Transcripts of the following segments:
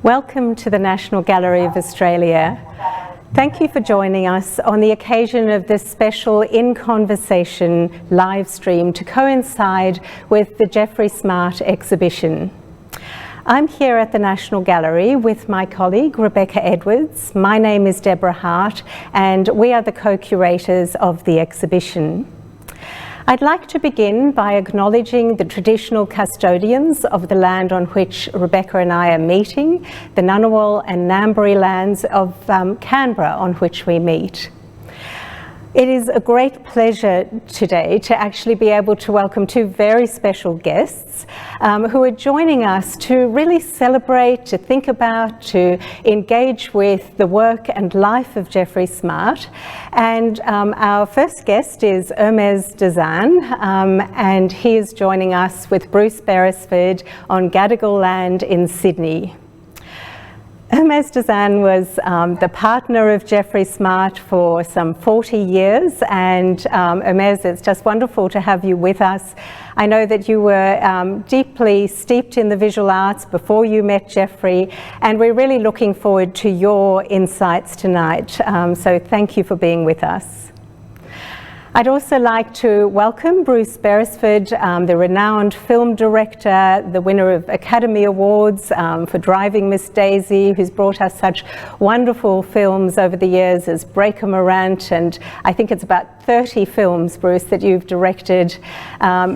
Welcome to the National Gallery of Australia. Thank you for joining us on the occasion of this special In Conversation live stream to coincide with the Geoffrey Smart exhibition. I'm here at the National Gallery with my colleague Rebecca Edwards. My name is Deborah Hart and we are the co-curators of the exhibition. I'd like to begin by acknowledging the traditional custodians of the land on which Rebecca and I are meeting, the Ngunnawal and Ngambri lands of Canberra on which we meet. It is a great pleasure today to actually be able to welcome two very special guests who are joining us to really celebrate, to think about, to engage with the work and life of Geoffrey Smart. And our first guest is Hermes De Zan, and he is joining us with Bruce Beresford on Gadigal land in Sydney. Hermes De Zan was the partner of Geoffrey Smart for some 40 years, and Hermes, it's just wonderful to have you with us. I know that you were deeply steeped in the visual arts before you met Geoffrey, and we're really looking forward to your insights tonight. So thank you for being with us. I'd also like to welcome Bruce Beresford, the renowned film director, the winner of Academy Awards for Driving Miss Daisy, who's brought us such wonderful films over the years as Breaker Morant, and I think it's about 30 films, Bruce, that you've directed.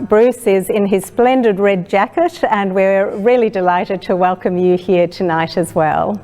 Bruce is in his splendid red jacket, and we're really delighted to welcome you here tonight as well.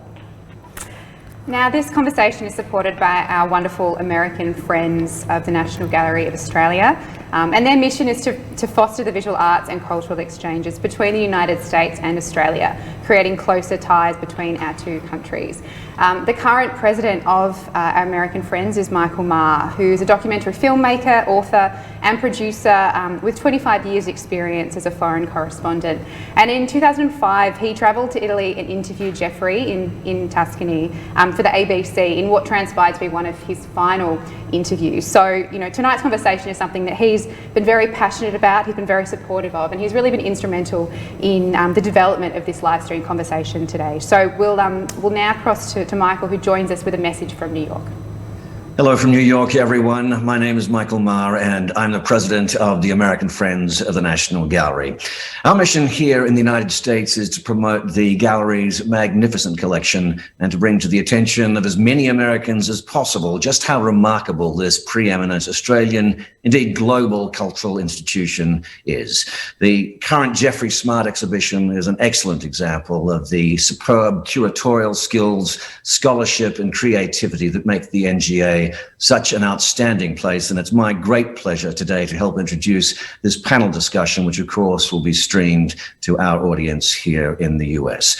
Now, this conversation is supported by our wonderful American friends of the National Gallery of Australia, and their mission is to foster the visual arts and cultural exchanges between the United States and Australia, creating closer ties between our two countries. The current president of our American friends is Michael Marr, who's a documentary filmmaker, author and producer with 25 years experience as a foreign correspondent. And in 2005, he travelled to Italy and interviewed Geoffrey in Tuscany for the ABC in what transpired to be one of his final interviews. So, you know, tonight's conversation is something that he's been very passionate about, he's been very supportive of, and he's really been instrumental in the development of this live stream conversation today. So we'll now cross to Michael, who joins us with a message from New York. Hello from New York, everyone. My name is Michael Marr, and I'm the president of the American Friends of the National Gallery. Our mission here in the United States is to promote the gallery's magnificent collection and to bring to the attention of as many Americans as possible just how remarkable this preeminent Australian, indeed global cultural institution is. The current Geoffrey Smart exhibition is an excellent example of the superb curatorial skills, scholarship and creativity that make the NGA such an outstanding place, and it's my great pleasure today to help introduce this panel discussion, which of course will be streamed to our audience here in the US.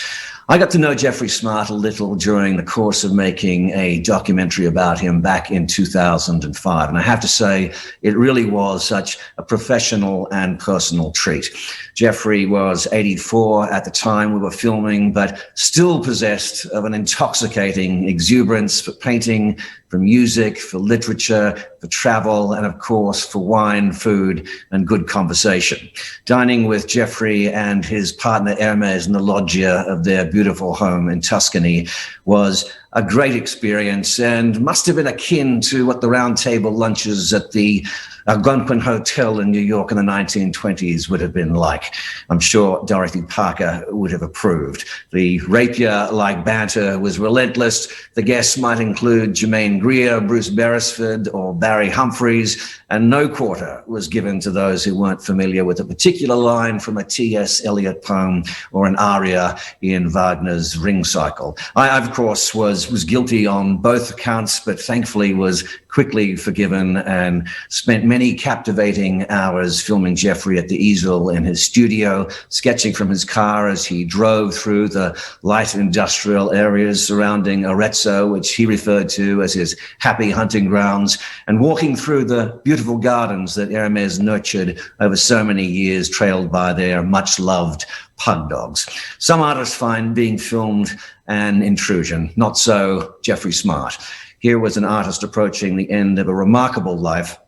I got to know Geoffrey Smart a little during the course of making a documentary about him back in 2005. And I have to say, it really was such a professional and personal treat. Geoffrey was 84 at the time we were filming, but still possessed of an intoxicating exuberance for painting, for music, for literature, for travel, and of course for wine, food, and good conversation. Dining with Geoffrey and his partner Hermes in the loggia of their beautiful home in Tuscany was a great experience and must have been akin to what the round table lunches at the Algonquin Hotel in New York in the 1920s would have been like. I'm sure Dorothy Parker would have approved. The rapier-like banter was relentless. The guests might include Germaine Greer, Bruce Beresford, or Barry Humphries, and no quarter was given to those who weren't familiar with a particular line from a T.S. Eliot poem or an aria in Wagner's Ring Cycle. I, of course, was guilty on both accounts, but thankfully was quickly forgiven and spent many captivating hours filming Geoffrey at the easel in his studio, sketching from his car as he drove through the light industrial areas surrounding Arezzo, which he referred to as his happy hunting grounds, and walking through the beautiful gardens that Hermes nurtured over so many years, trailed by their much-loved pug dogs. Some artists find being filmed an intrusion, not so Geoffrey Smart. Here was an artist approaching the end of a remarkable life,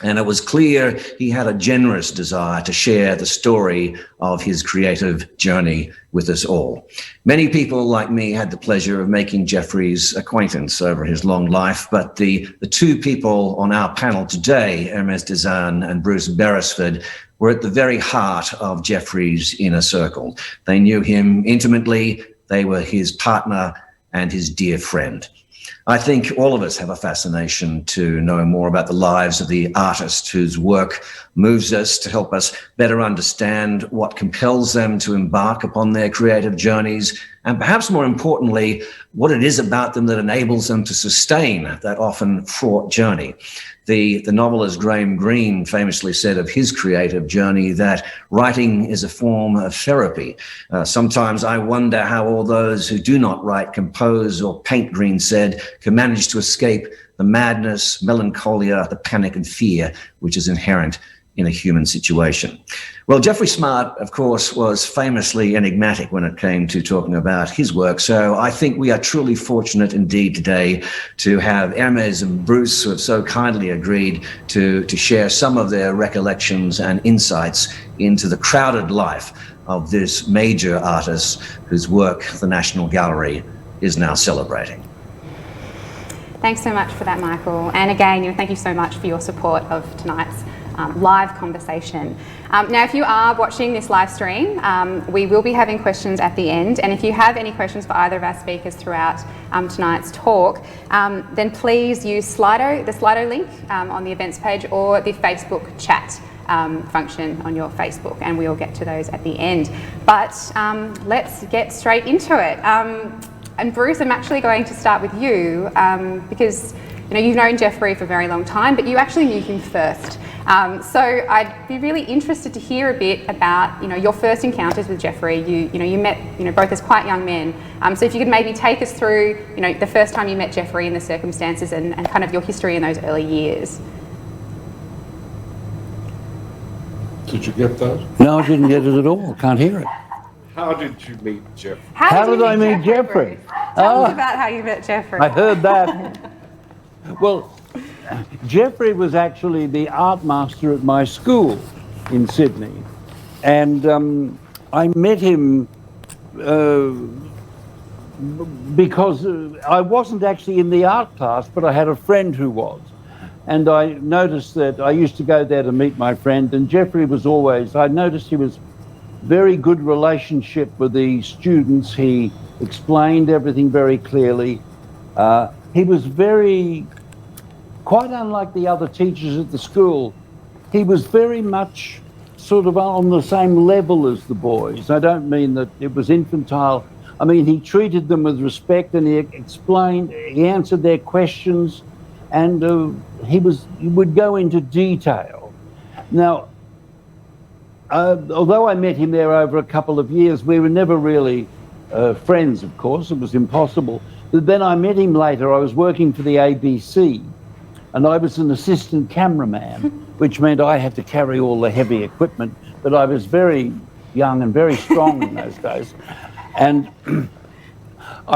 And it was clear he had a generous desire to share the story of his creative journey with us all. Many people like me had the pleasure of making Geoffrey's acquaintance over his long life, but the two people on our panel today, Hermes De Zan and Bruce Beresford, were at the very heart of Geoffrey's inner circle. They knew him intimately. They were his partner and his dear friend. I think all of us have a fascination to know more about the lives of the artists whose work moves us, to help us better understand what compels them to embark upon their creative journeys, and perhaps more importantly, what it is about them that enables them to sustain that often fraught journey. The novelist Graham Greene famously said of his creative journey that writing is a form of therapy. Sometimes I wonder how all those who do not write, compose, or paint, Greene said, can manage to escape the madness, melancholia, the panic and fear which is inherent in a human situation. Well, Geoffrey Smart, of course, was famously enigmatic when it came to talking about his work. So I think we are truly fortunate indeed today to have Hermes and Bruce, who have so kindly agreed to share some of their recollections and insights into the crowded life of this major artist whose work the National Gallery is now celebrating. Thanks so much for that, Michael. And again, thank you so much for your support of tonight's live conversation. Now, if you are watching this live stream, we will be having questions at the end. And if you have any questions for either of our speakers throughout tonight's talk, then please use the Slido link on the events page or the Facebook chat function on your Facebook, and we'll get to those at the end. But let's get straight into it. And Bruce, I'm actually going to start with you because you've known Geoffrey for a very long time, but you actually knew him first. So I'd be really interested to hear a bit about your first encounters with Geoffrey. You met both as quite young men. So if you could maybe take us through the first time you met Geoffrey and the circumstances and kind of your history in those early years. Did you get that? No, I didn't get it at all. Can't hear it. How did you meet Geoffrey? How did I meet Geoffrey? Tell us about how you met Geoffrey. I heard that. Well, Geoffrey was actually the art master at my school in Sydney. And I met him because I wasn't actually in the art class, but I had a friend who was. And I noticed that I used to go there to meet my friend, and Geoffrey was always, I noticed he was very good relationship with the students. He explained everything very clearly. He was quite unlike the other teachers at the school. He was very much sort of on the same level as the boys. I don't mean that it was infantile. I mean, he treated them with respect, and he answered their questions, and he would go into detail. Now, although I met him there over a couple of years, we were never really friends, of course. It was impossible. But then I met him later. I was working for the ABC, and I was an assistant cameraman, which meant I had to carry all the heavy equipment. But I was very young and very strong in those days. And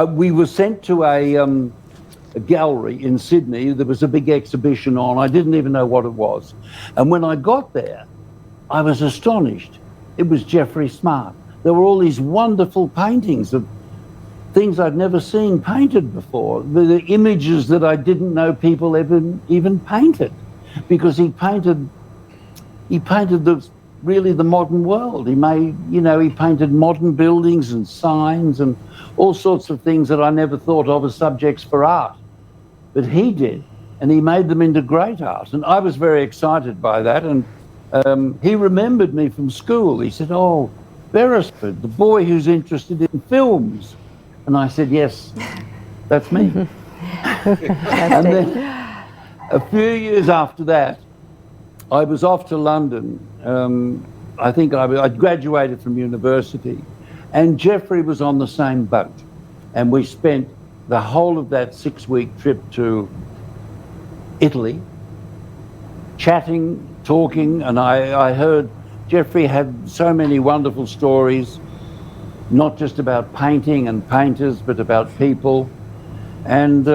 we were sent to a gallery in Sydney. There was a big exhibition on. I didn't even know what it was. And when I got there, I was astonished. It was Geoffrey Smart. There were all these wonderful paintings of things I'd never seen painted before. The images that I didn't know people even painted, because he painted the modern world. He painted modern buildings and signs and all sorts of things that I never thought of as subjects for art. But he did, and he made them into great art. And I was very excited by that. And he remembered me from school. He said, "Oh, Beresford, the boy who's interested in films." And I said, "Yes, that's me." And then a few years after that, I was off to London. I think I graduated from university, and Geoffrey was on the same boat. And we spent the whole of that 6-week trip to Italy, chatting, talking, and I heard Geoffrey had so many wonderful stories, not just about painting and painters, but about people. And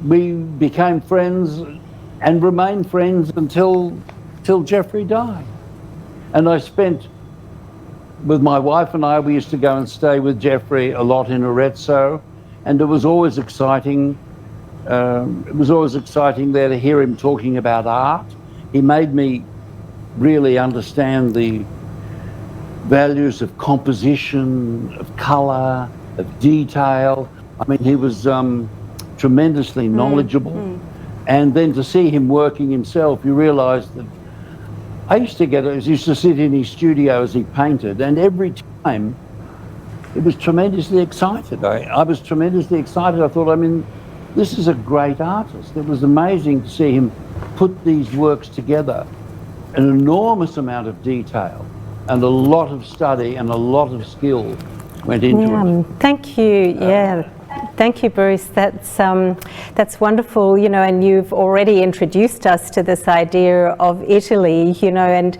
we became friends, and remained friends until Jeffrey died. And I spent, with my wife and I, we used to go and stay with Jeffrey a lot in Arezzo, and it was always exciting. It was always exciting there to hear him talking about art. He made me really understand the values of composition, of colour, of detail. I mean, he was tremendously knowledgeable. And then to see him working himself, you realise that I used to sit in his studio as he painted, and every time it was tremendously excited. I was tremendously excited. I thought, I mean, this is a great artist. It was amazing to see him put these works together, an enormous amount of detail and a lot of study and a lot of skill went into it. Thank you. Thank you, Bruce. That's wonderful, you know, and you've already introduced us to this idea of Italy, you know, and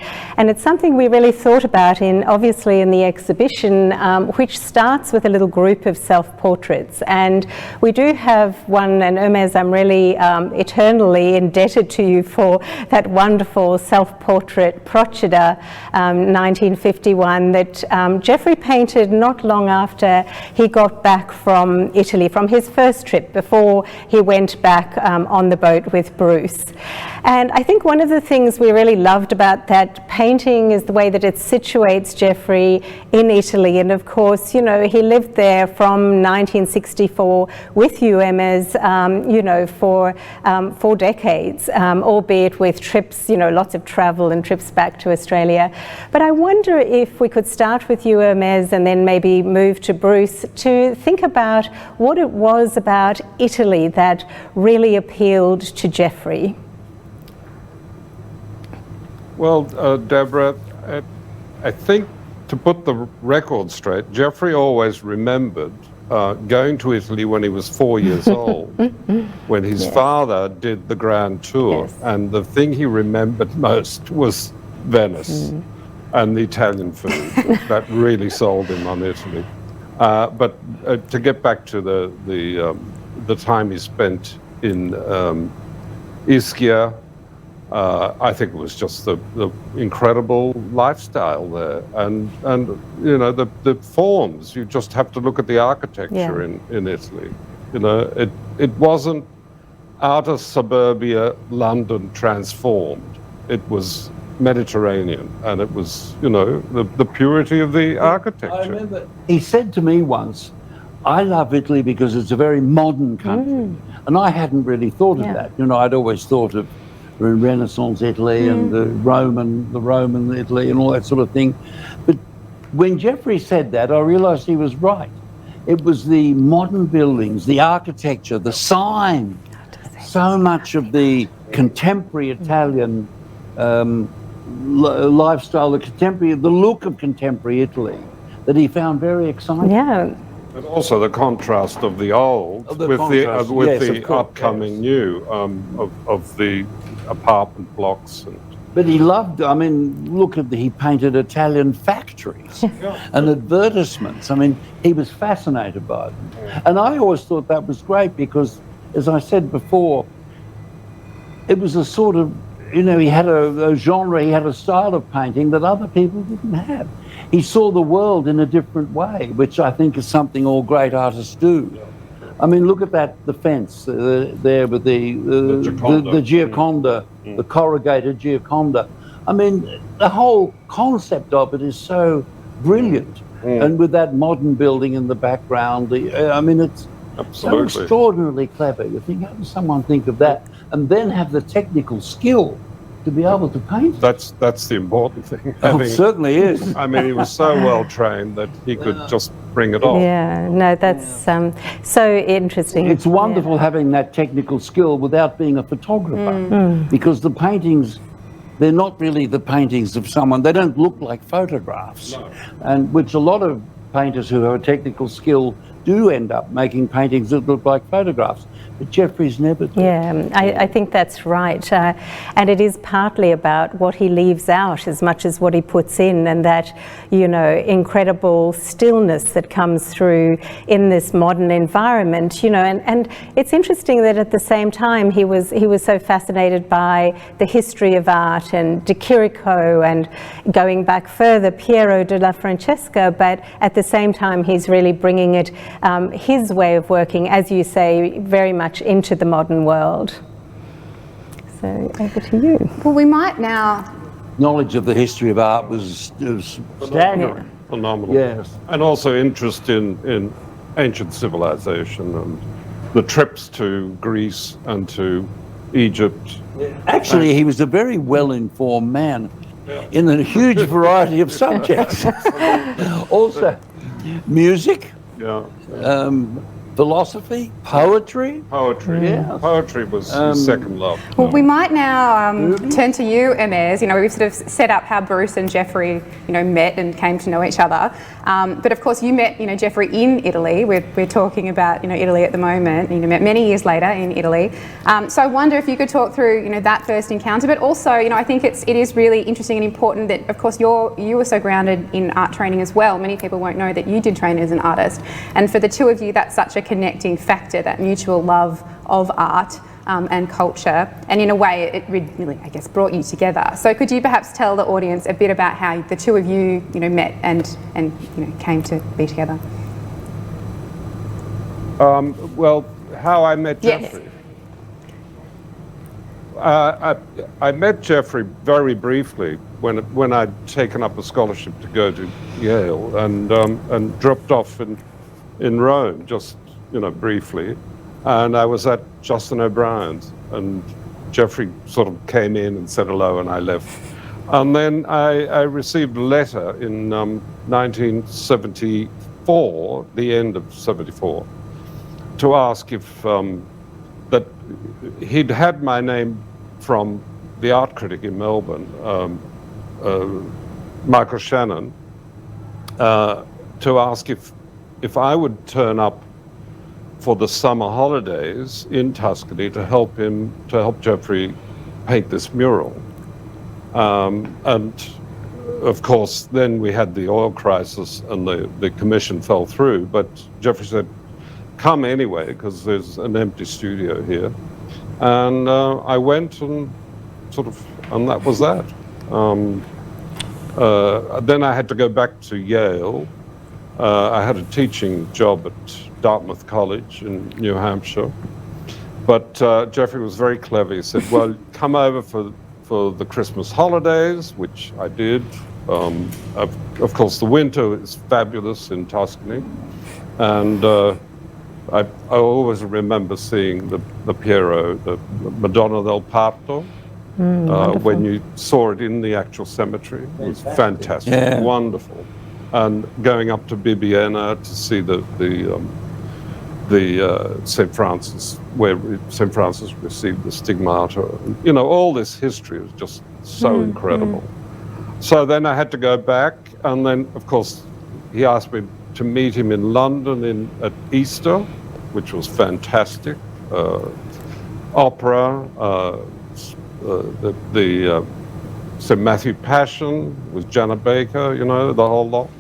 it's something we really thought about obviously in the exhibition, which starts with a little group of self-portraits. And we do have one, and Hermes, I'm really eternally indebted to you for that wonderful self-portrait Procida, 1951, that Jeffrey painted not long after he got back from Italy, from his first trip before he went back on the boat with Bruce. And I think one of the things we really loved about that painting is the way that it situates Jeffrey in Italy. And of course, you know, he lived there from 1964 with you, Hermes, you know, for 4 decades, albeit with trips, you know, lots of travel and trips back to Australia. But I wonder if we could start with you, Hermes, and then maybe move to Bruce to think about what it was about Italy that really appealed to Jeffrey. Well, Deborah, I think to put the record straight, Jeffrey always remembered going to Italy when he was 4 years old, when his father did the Grand Tour. Yes. And the thing he remembered most was Venice and the Italian food. That really sold him on Italy. But to get back to the time he spent in Ischia, I think it was just the incredible lifestyle there, and you know, the forms. You just have to look at the architecture in Italy. You know, it wasn't outer suburbia London transformed. It was Mediterranean, and it was, you know, the purity of the architecture. I remember he said to me once, I love Italy because it's a very modern country. And I hadn't really thought of that. You know, I'd always thought of Renaissance Italy and the Roman Italy and all that sort of thing. But when Jeffrey said that, I realized he was right. It was the modern buildings, the architecture, the sign, so much of the contemporary Italian lifestyle, the look of contemporary Italy, that he found very exciting. Yeah. And also the contrast of the old with the upcoming new of the apartment blocks. But he loved, I mean, he painted Italian factories and advertisements. I mean, he was fascinated by them. And I always thought that was great because, as I said before, it was a sort of, you know, he had a genre, he had a style of painting that other people didn't have. He saw the world in a different way, which I think is something all great artists do. I mean, look at the fence there with the Gioconda, the corrugated Gioconda. I mean, the whole concept of it is so brilliant. And with that modern building in the background, I mean, it's so extraordinarily clever. You think, how does someone think of that? And then have the technical skill to be able to paint. That's the important thing. It certainly is. I mean, he was so well trained that he could just bring it off. Yeah, no, that's so interesting. It's wonderful having that technical skill without being a photographer, because the paintings, they're not really the paintings of someone. They don't look like photographs, and which a lot of painters who have a technical skill do end up making paintings that look like photographs. But Geoffrey's never did. Yeah, I think that's right. And it is partly about what he leaves out as much as what he puts in, and that, you know, incredible stillness that comes through in this modern environment, you know, and it's interesting that at the same time he was so fascinated by the history of art and De Chirico and going back further, Piero della Francesca, but at the same time he's really bringing it, his way of working, as you say, very much into the modern world. So over to you. Well, we might now... Knowledge of the history of art was staggering. Phenomenal. Yes. And also interest in ancient civilization and the trips to Greece and to Egypt. Actually, he was a very well-informed man in a huge variety of subjects. Also, music, Yeah. philosophy, poetry. Poetry. Yes. Poetry was his second love. Well, we might now turn to you, Hermes. You know, we've sort of set up how Bruce and Geoffrey, you know, met and came to know each other. But of course, you met, you know, Geoffrey in Italy. We're talking about, you know, Italy at the moment. You know, met many years later in Italy. So I wonder if you could talk through, you know, that first encounter. But also, you know, I think it is really interesting and important that, of course, you were so grounded in art training as well. Many people won't know that you did train as an artist. And for the two of you, that's such a connecting factor, that mutual love of art and culture, and in a way it really, I guess, brought you together. So could you perhaps tell the audience a bit about how the two of you, you know, met and you know, came to be together? Well, how I met Yes. Geoffrey. I met Geoffrey very briefly when I'd taken up a scholarship to go to Yale and dropped off in Rome, just, you know, briefly. And I was at Justin O'Brien's, and Geoffrey sort of came in and said hello, and I left. And then I received a letter in 1974, the end of 74, to ask if that he'd had my name from the art critic in Melbourne, Michael Shannon, to ask if I would turn up for the summer holidays in Tuscany to help Geoffrey paint this mural. And of course, then we had the oil crisis and the commission fell through, but Geoffrey said, come anyway, because there's an empty studio here. And I went and and that was that. Then I had to go back to Yale. I had a teaching job at Dartmouth College in New Hampshire. But Geoffrey was very clever. He said, well, come over for the Christmas holidays, which I did. Of course, the winter is fabulous in Tuscany. And I always remember seeing the Piero, the Madonna del Parto, when you saw it in the actual cemetery. It was fantastic, wonderful. And going up to Bibbiena to see the St. Francis, where St. Francis received the stigmata. You know, all this history was just so incredible. So then I had to go back, and then, of course, he asked me to meet him in London at Easter, which was fantastic. Opera, the St. Matthew Passion with Janet Baker, you know, the whole lot.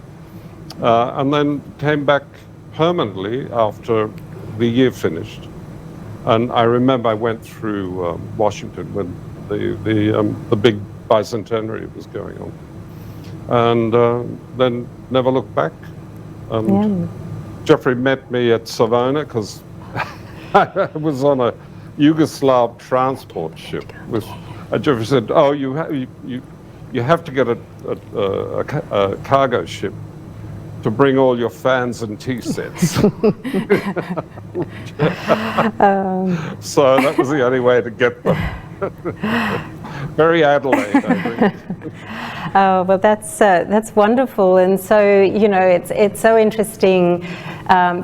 And then came back permanently after the year finished. And I remember I went through Washington when the big bicentenary was going on. And then never looked back. And Geoffrey met me at Savona because I was on a Yugoslav transport ship. Geoffrey said, "Oh, you have to get a cargo ship to bring all your fans and tea sets." So that was the only way to get them. Very Adelaide, I think. Oh, well, that's wonderful. And so, you know, it's so interesting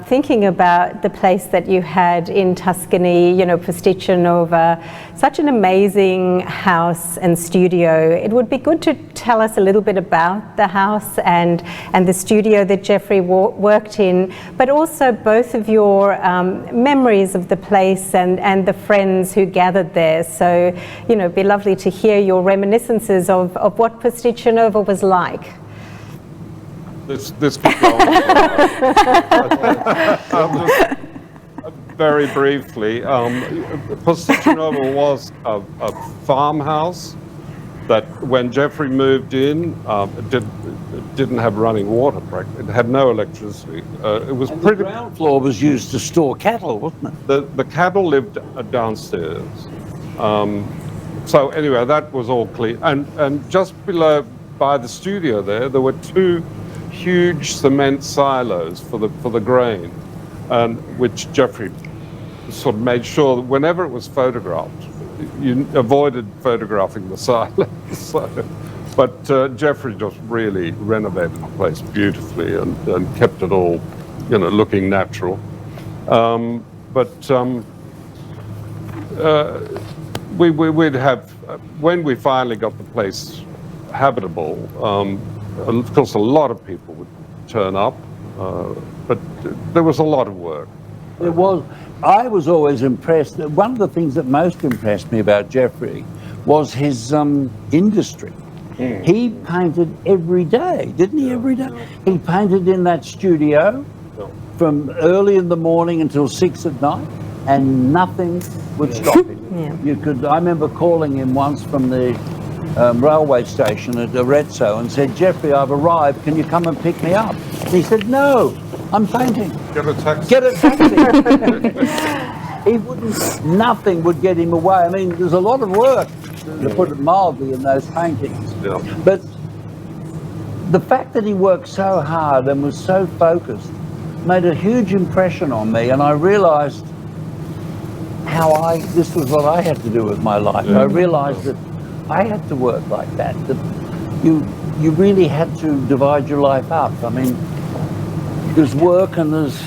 thinking about the place that you had in Tuscany, you know, Posticcia Nuova, such an amazing house and studio. It would be good to tell us a little bit about the house and the studio that Geoffrey worked in, but also both of your memories of the place and the friends who gathered there. So, you know, it'd be lovely to hear your reminiscences of what Posticcia Nuova was like. This could go on. Very briefly, Posticcia Nuova was a farmhouse that when Geoffrey moved in, it didn't have running water. It had no electricity. It was And pretty. the ground floor was used to store cattle, wasn't it? The cattle lived downstairs. So anyway, that was all clean. And just below, by the studio there were two huge cement silos for the grain, and which Geoffrey sort of made sure that whenever it was photographed, you avoided photographing the silos. But Geoffrey just really renovated the place beautifully and kept it all, you know, looking natural. We'd have, when we finally got the place habitable, of course a lot of people would turn up, but there was a lot of work. It was. I was always impressed. One of the things that most impressed me about Geoffrey was his industry. He painted every day, didn't he? Every day. He painted in that studio from early in the morning until 6 at night, and nothing would stop him. You could. I remember calling him once from the railway station at Arezzo and said, "Geoffrey, I've arrived. Can you come and pick me up?" And he said, "No, I'm painting." Get a taxi. Get a taxi. He wouldn't. Nothing would get him away. I mean, there's a lot of work, to put it mildly, in those paintings. Yeah. But the fact that he worked so hard and was so focused made a huge impression on me, and I realised how this was what I had to do with my life. I realised that I had to work like that. That you really had to divide your life up. I mean, there's work and there's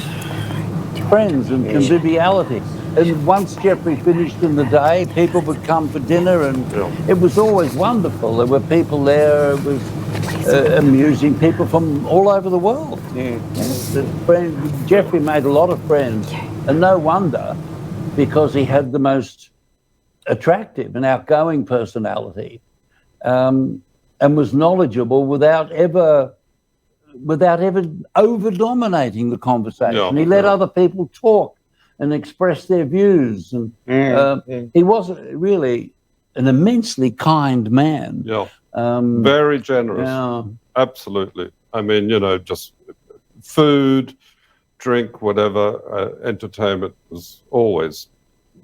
friends and conviviality. And once Geoffrey finished in the day, people would come for dinner, and it was always wonderful. There were people there. It was amusing people from all over the world. Geoffrey made a lot of friends, and no wonder, because he had the most attractive and outgoing personality, and was knowledgeable without ever over-dominating the conversation. He let other people talk and express their views, and he was really an immensely kind man. Very generous. Absolutely. I mean, you know, just food, drink, whatever, entertainment was always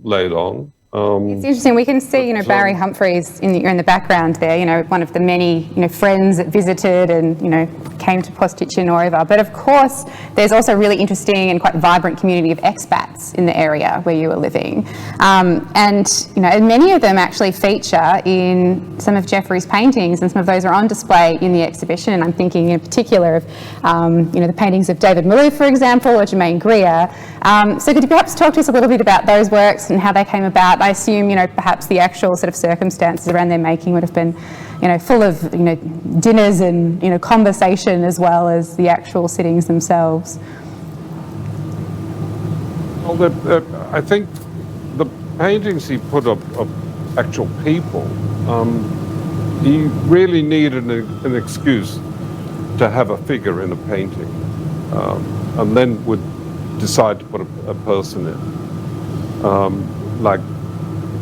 laid on. It's interesting. We can see, you know, Barry Humphries in the background there. You know, one of the many, you know, friends that visited and, you know, came to Posticcia Nuova. But of course, there's also a really interesting and quite vibrant community of expats in the area where you were living, and you know, many of them actually feature in some of Geoffrey's paintings, and some of those are on display in the exhibition. And I'm thinking in particular of, you know, the paintings of David Malouf, for example, or Germaine Greer. So could you perhaps talk to us a little bit about those works and how they came about? I assume, you know, perhaps the actual sort of circumstances around their making would have been, you know, full of, you know, dinners and, you know, conversation as well as the actual sittings themselves. Well, I think the paintings he put of actual people, he really needed an excuse to have a figure in a painting, and then would decide to put a person in. Like,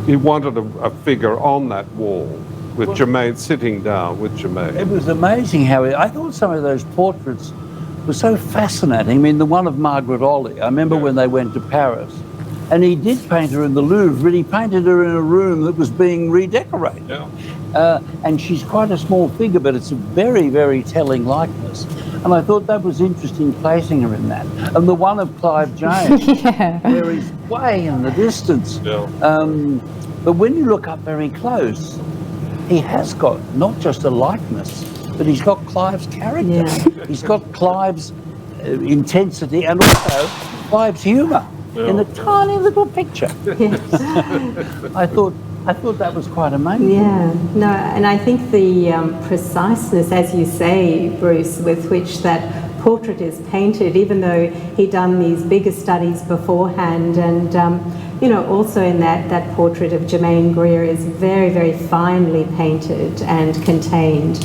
he wanted a figure on that wall with Germaine, sitting down with Germaine. It was amazing how I thought some of those portraits were so fascinating. I mean, the one of Margaret Olley, I remember when they went to Paris, and he did paint her in the Louvre, but he painted her in a room that was being redecorated. And she's quite a small figure, but it's a very, very telling likeness. And I thought that was interesting, placing her in that. And the one of Clive James, where he's way in the distance. But when you look up very close, he has got not just a likeness, but he's got Clive's character. He's got Clive's intensity and also Clive's humour in a tiny little picture. I thought that was quite amazing. Yeah, no, and I think the preciseness, as you say, Bruce, with which that portrait is painted, even though he'd done these bigger studies beforehand, and you know, also in that portrait of Germaine Greer is very, very finely painted and contained.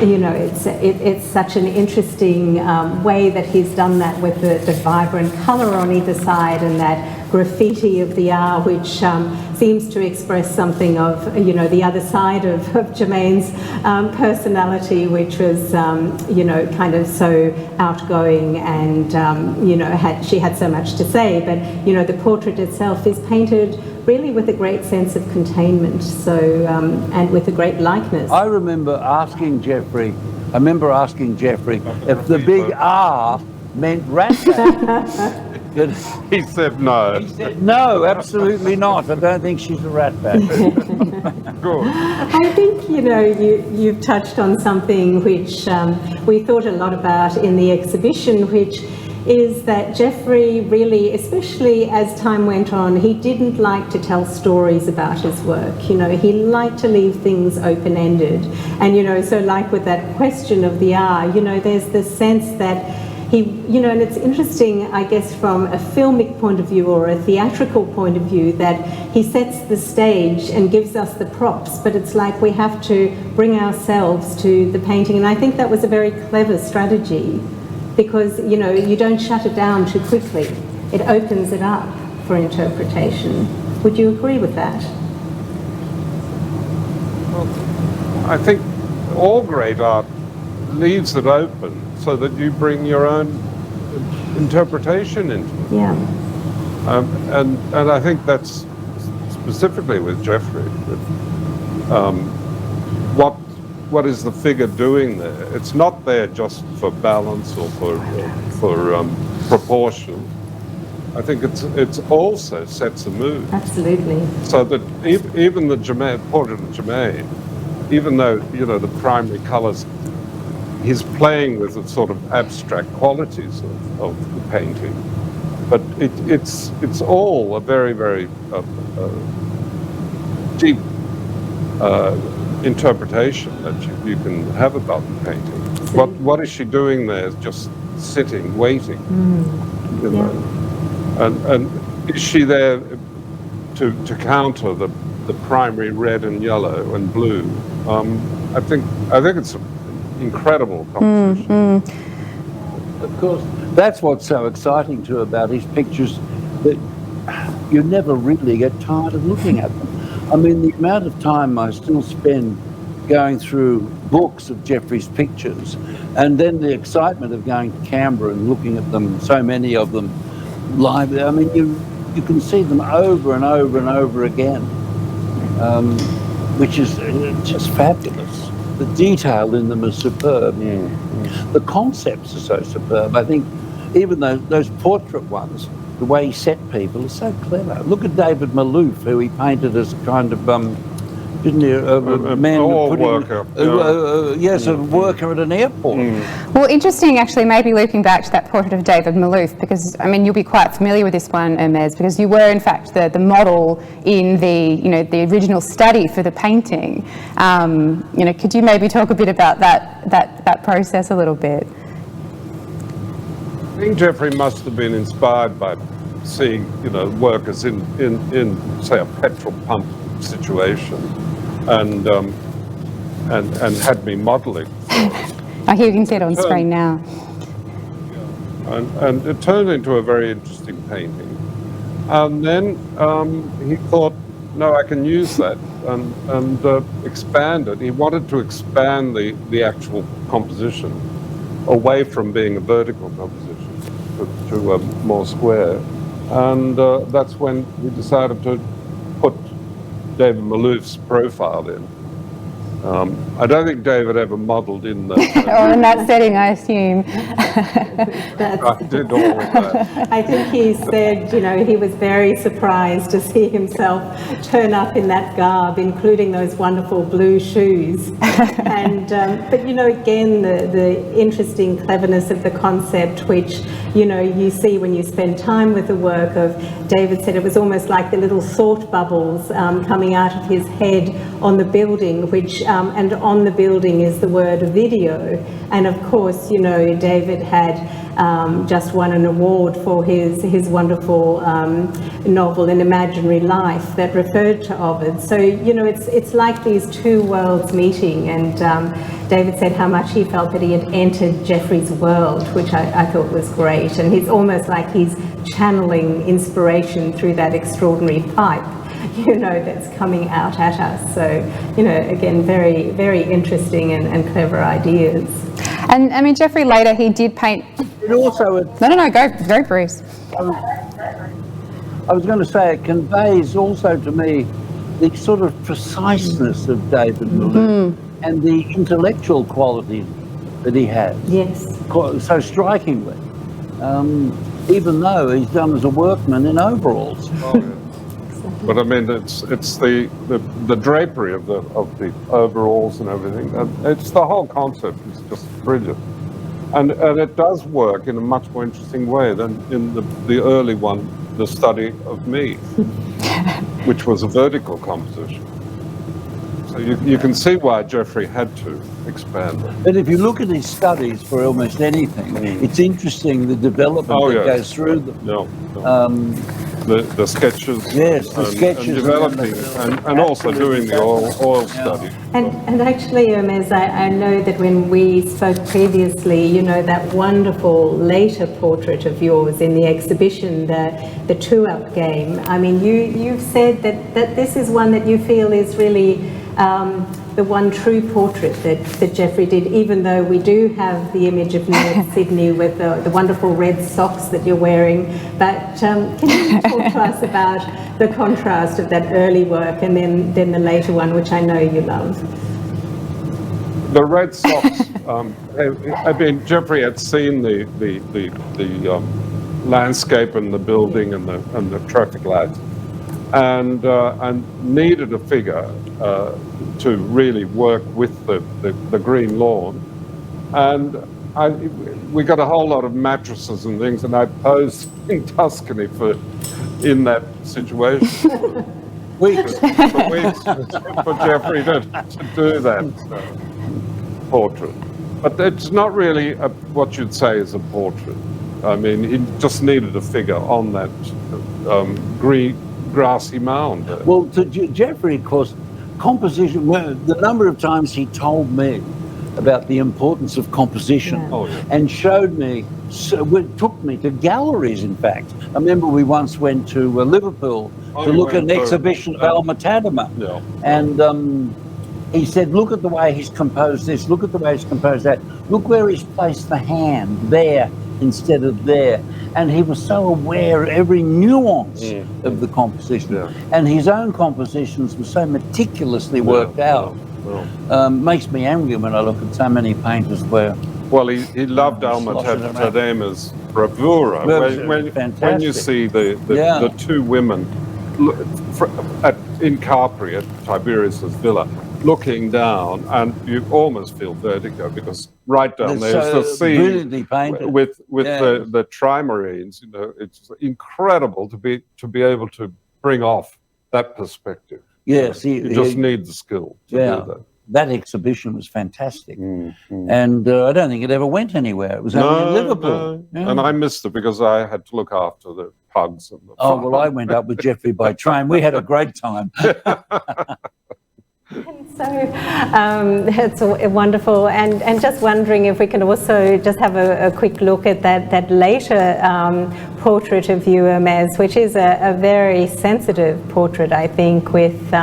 You know, it's such an interesting way that he's done that with the vibrant colour on either side and that graffiti of the R, which seems to express something of, you know, the other side of Germaine's personality, which was, you know, kind of so outgoing and, you know, she had so much to say. But, you know, the portrait itself is painted really with a great sense of containment, so, and with a great likeness. I remember asking Jeffrey if the big R meant rat bat. He said no. He said, no, absolutely not. I don't think she's a rat bat. Good. I think, you know, you've touched on something which we thought a lot about in the exhibition, which is that Jeffrey really, especially as time went on, he didn't like to tell stories about his work. You know, he liked to leave things open-ended. And, you know, so like with that question of the R, you know, there's this sense that he, you know, and it's interesting, I guess, from a filmic point of view or a theatrical point of view, that he sets the stage and gives us the props, but it's like we have to bring ourselves to the painting. And I think that was a very clever strategy, because, you know, you don't shut it down too quickly. It opens it up for interpretation. Would you agree with that? Well, I think all great art leaves it open so that you bring your own interpretation into it. Yeah. And I think that's specifically with Jeffrey. What is the figure doing there? It's not there just for balance or for proportion. I think it's also sets a mood. Absolutely. So that even the portrait of Germaine, even though, you know, the primary colours, he's playing with the sort of abstract qualities of the painting, but it's all a very, very deep interpretation that you can have about the painting. What is she doing there? Just sitting, waiting, you know? And is she there to counter the primary red and yellow and blue? I think it's an incredible composition. Of course, that's what's so exciting too about his pictures, that you never really get tired of looking at them. I mean, the amount of time I still spend going through books of Jeffrey's pictures, and then the excitement of going to Canberra and looking at them, so many of them live. I mean, you can see them over and over and over again, which is just fabulous. The detail in them is superb. The concepts are so superb. I think even those portrait ones, the way he set people is so clever. Look at David Malouf, who he painted as a kind of, didn't he, a man worker. Yes, a worker at an airport. Well, interesting actually, maybe looping back to that portrait of David Malouf, because I mean you'll be quite familiar with this one, Hermes, because you were in fact the model in the original study for the painting. Could you maybe talk a bit about that process a little bit? I think Jeffrey must have been inspired by seeing, workers in say a petrol pump situation, and had me modelling. I hear you can see it on screen now. And it turned into a very interesting painting. And then he thought, no, I can use that and expand it. He wanted to expand the actual composition away from being a vertical composition to a more square. And that's when we decided to put David Malouf's profile in. I don't think David ever modelled in the. Or in that setting, I assume. I did all of that. I think he said, you know, he was very surprised to see himself turn up in that garb, including those wonderful blue shoes. And but you know, again, the interesting cleverness of the concept, which you know you see when you spend time with the work of David. Said it was almost like the little thought bubbles coming out of his head on the building, which and on the building is the word video. And of course, you know, David had just won an award for his wonderful novel An Imaginary Life that referred to Ovid. So you know, it's like these two worlds meeting. And David said how much he felt that he had entered Geoffrey's world, which I thought was great. And he's almost like he's channeling inspiration through that extraordinary pipe, you know, that's coming out at us. So, you know, again, very, very interesting and clever ideas. And I mean, Geoffrey later, he did paint. It also, No, go, Bruce. I was going to say, it conveys also to me the sort of preciseness of David Malone and the intellectual quality that he has. Yes. So strikingly, even though he's done as a workman in overalls. Oh, yeah. But I mean, it's the drapery of the overalls and everything. It's the whole concept is just brilliant, and it does work in a much more interesting way than in the early one, The Study of Me, which was a vertical composition. So you can see why Geoffrey had to expand it. But if you look at his studies for almost anything, it's interesting the development that goes through them. The sketches. Yes, the sketches. And developing and also doing the oil study. And actually, Hermes, I know that when we spoke previously, you know, that wonderful later portrait of yours in the exhibition, the two-up game. I mean, you've said that this is one that you feel is really the one true portrait that Geoffrey did, even though we do have the image of North Sydney with the wonderful red socks that you're wearing. But can you talk to us about the contrast of that early work and then the later one, which I know you love? The red socks. I mean, Geoffrey had seen the landscape and the building and the traffic lights, and needed a figure to really work with the green lawn. And we got a whole lot of mattresses and things, and I posed in Tuscany in that situation. weeks for Geoffrey to do that portrait. But it's not really what you'd say is a portrait. I mean, he just needed a figure on that green, grassy mound. Well, to Geoffrey, of course, composition, the number of times he told me about the importance of composition and showed me, took me to galleries, in fact. I remember we once went to Liverpool to look at an exhibition of Alma Tadema. And he said, look at the way he's composed this, look at the way he's composed that, look where he's placed the hand there instead of there. And he was so aware of every nuance of the composition. And his own compositions were so meticulously worked out. Makes me angry when I look at so many painters where... Well, he loved Alma Tadema's bravura. When you see the two women in Capri at Tiberius's villa, looking down, and you almost feel vertigo because right down there's the scene with the trimarines. You know, it's incredible to be able to bring off that perspective. Yes, you just need the skill to do that. That exhibition was fantastic, and I don't think it ever went anywhere. It was only in Liverpool. And I missed it because I had to look after the pugs and the farm. Well, I went up with Geoffrey by train. We had a great time. So it's wonderful, and just wondering if we can also just have a quick look at that later portrait of you, Hermes, which is a very sensitive portrait, I think, with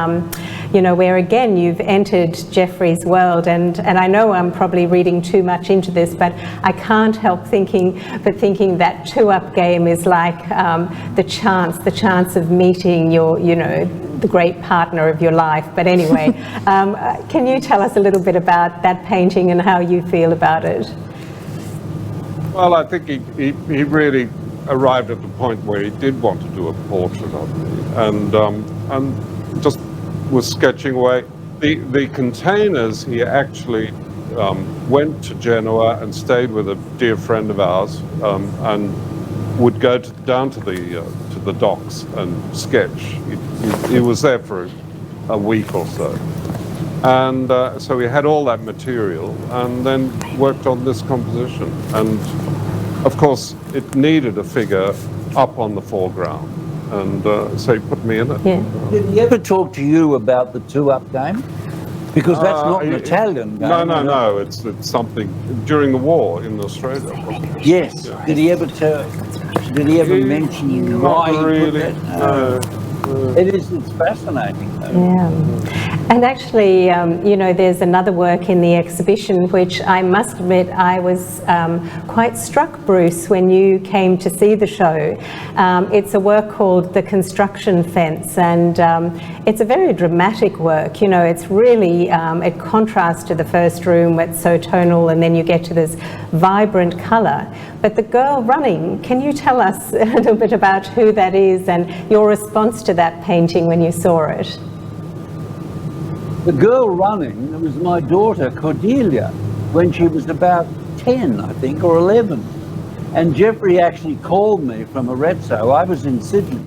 you know, where again you've entered Geoffrey's world, and I know I'm probably reading too much into this, but I can't help thinking that two-up game is like the chance of meeting your, you know, the great partner of your life. But anyway, can you tell us a little bit about that painting and how you feel about it? Well, I think he really arrived at the point where he did want to do a portrait of me, and just was sketching away. The containers, he actually went to Genoa and stayed with a dear friend of ours, and would go down to the docks and sketch. He was there for a week or so, and so we had all that material, and then worked on this composition. And of course, it needed a figure up on the foreground, and so he put me in it. Yeah. Did he ever talk to you about the two-up game? Because that's not an Italian game. No. It's something during the war in Australia. Yes. Yeah. Did he ever mention why he put that? No. It's fascinating. Yeah. And actually, you know, there's another work in the exhibition which I must admit I was quite struck, Bruce, when you came to see the show. It's a work called The Construction Fence, and it's a very dramatic work. You know, it's really, it contrasts to the first room where it's so tonal, and then you get to this vibrant colour. But the girl running, can you tell us a little bit about who that is and your response to that painting when you saw it? The girl running was my daughter Cordelia when she was about 10, I think, or 11. And Jeffrey actually called me from Arezzo. I was in Sydney.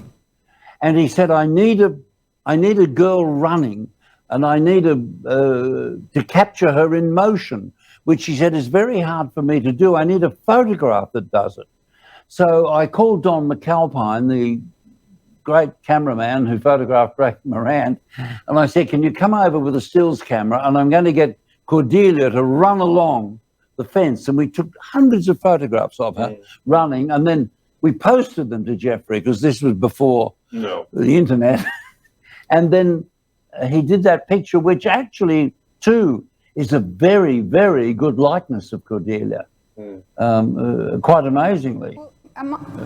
And he said, I need a girl running, and I need to capture her in motion, which he said is very hard for me to do. I need a photograph that does it. So I called Don McAlpine, the great cameraman who photographed Ray Morant, and I said, can you come over with a stills camera, and I'm going to get Cordelia to run along the fence. And we took hundreds of photographs of her running, and then we posted them to Jeffrey, because this was before the internet. And then he did that picture, which actually, too, is a very, very good likeness of Cordelia, quite amazingly.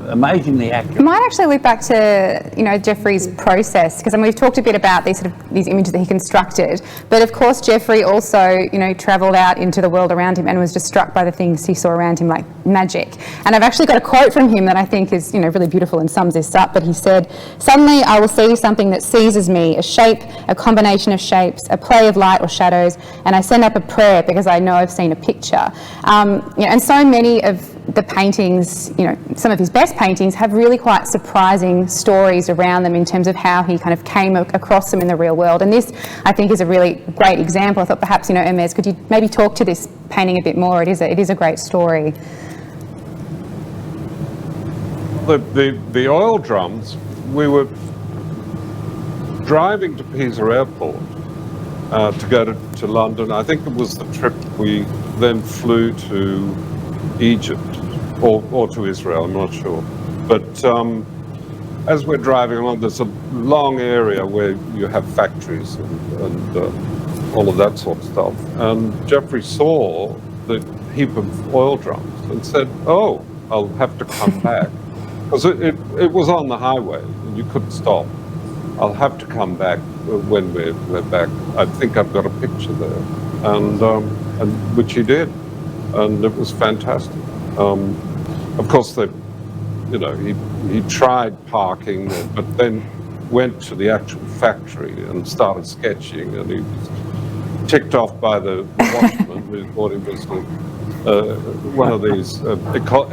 Amazingly accurate. I might actually look back to, you know, Jeffrey's process, because I mean, we've talked a bit about these images that he constructed, but of course Jeffrey also, you know, travelled out into the world around him and was just struck by the things he saw around him like magic. And I've actually got a quote from him that I think is, you know, really beautiful and sums this up. But he said, "Suddenly I will see something that seizes me, a shape, a combination of shapes, a play of light or shadows, and I send up a prayer because I know I've seen a picture." You know, and so many of the paintings, you know, some of his best paintings have really quite surprising stories around them in terms of how he kind of came across them in the real world. And this, I think, is a really great example. I thought perhaps, you know, Hermes, could you maybe talk to this painting a bit more? It is a great story. The oil drums, we were driving to Pisa Airport to go to London. I think it was the trip we then flew to Egypt or to Israel, I'm not sure. But as we're driving along, there's a long area where you have factories and all of that sort of stuff. And Jeffrey saw the heap of oil drums and said, "Oh, I'll have to come back." Because it was on the highway and you couldn't stop. "I'll have to come back when we're back. I think I've got a picture there." And which he did. And it was fantastic. Of course, you know, he tried parking, but then went to the actual factory and started sketching, and he was ticked off by the watchman who thought he was one of these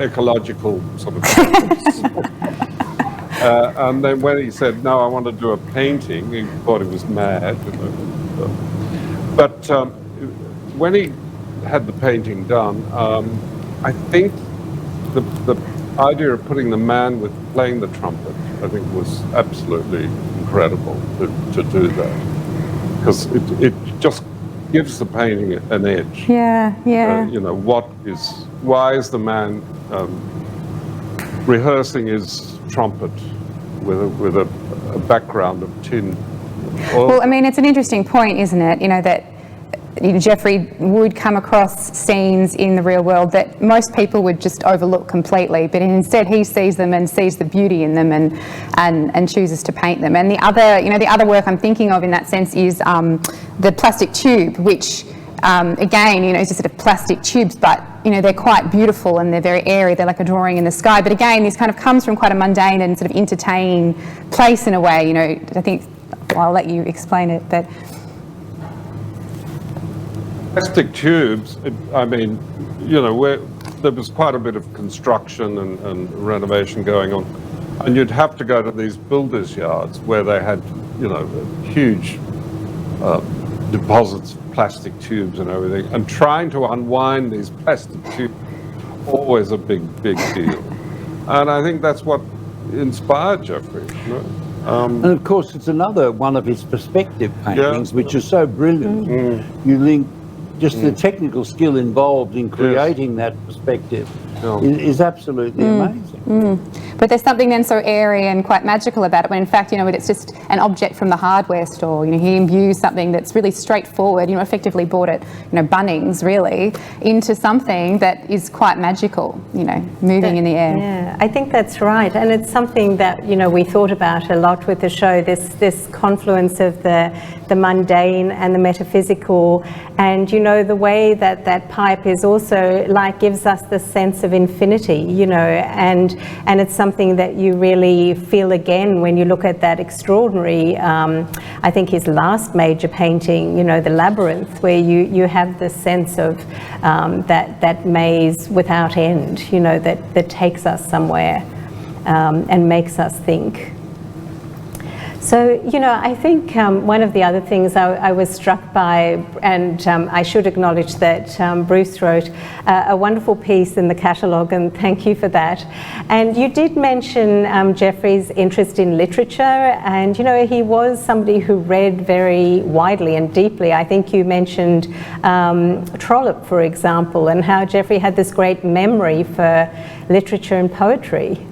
ecological sort of painters. And then when he said, "No, I want to do a painting," he thought he was mad. You know. But when he had the painting done, I think the idea of putting the man with playing the trumpet, I think, was absolutely incredible to do that, because it just gives the painting an edge. Yeah. You know, why is the man rehearsing his trumpet with a background of tin? Well, I mean, it's an interesting point, isn't it? You know, that Geoffrey would come across scenes in the real world that most people would just overlook completely, but instead he sees them and sees the beauty in them and chooses to paint them. And the other work I'm thinking of in that sense is the plastic tube, which again, is just sort of plastic tubes, but they're quite beautiful and they're very airy. They're like a drawing in the sky. But again, this kind of comes from quite a mundane and sort of entertaining place in a way. I think I'll let you explain it, but. Plastic tubes, where there was quite a bit of construction and renovation going on, and you'd have to go to these builders' yards where they had, huge deposits of plastic tubes and everything, and trying to unwind these plastic tubes, always a big deal. And I think that's what inspired Geoffrey. And of course, it's another one of his perspective paintings, which is so brilliant. You link just the technical skill involved in creating that perspective is absolutely amazing. But there's something then so airy and quite magical about it, when in fact, it's just an object from the hardware store. He imbues something that's really straightforward, effectively bought at, Bunnings, really, into something that is quite magical, moving in the air. Yeah, I think that's right. And it's something that, we thought about a lot with the show, this confluence of the mundane and the metaphysical, and, the way that pipe is also gives us the sense of infinity, and it's something that you really feel again when you look at that extraordinary, I think his last major painting, the Labyrinth, where you have the sense of that maze without end, that takes us somewhere and makes us think. So, I think one of the other things I was struck by, and I should acknowledge that Bruce wrote a wonderful piece in the catalogue, and thank you for that. And you did mention Geoffrey's interest in literature, and, he was somebody who read very widely and deeply. I think you mentioned Trollope, for example, and how Geoffrey had this great memory for literature and poetry.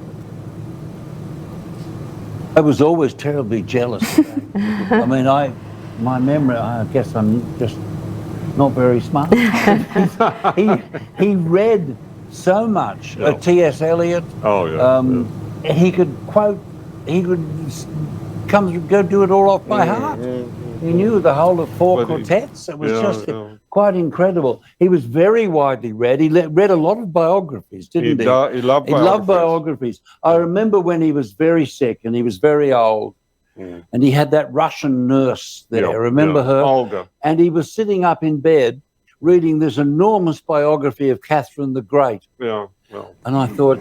I was always terribly jealous of that. My memory, I guess I'm just not very smart. he read so much. T.S. Eliot. He could quote, he could go do it all off by heart. He knew the whole of four quartets. It was just quite incredible. He was very widely read. He read a lot of biographies, didn't he? He loved biographies. He loved biographies. I remember when he was very sick and he was very old, and he had that Russian nurse there. Remember her? Olga. And he was sitting up in bed reading this enormous biography of Catherine the Great. And I thought,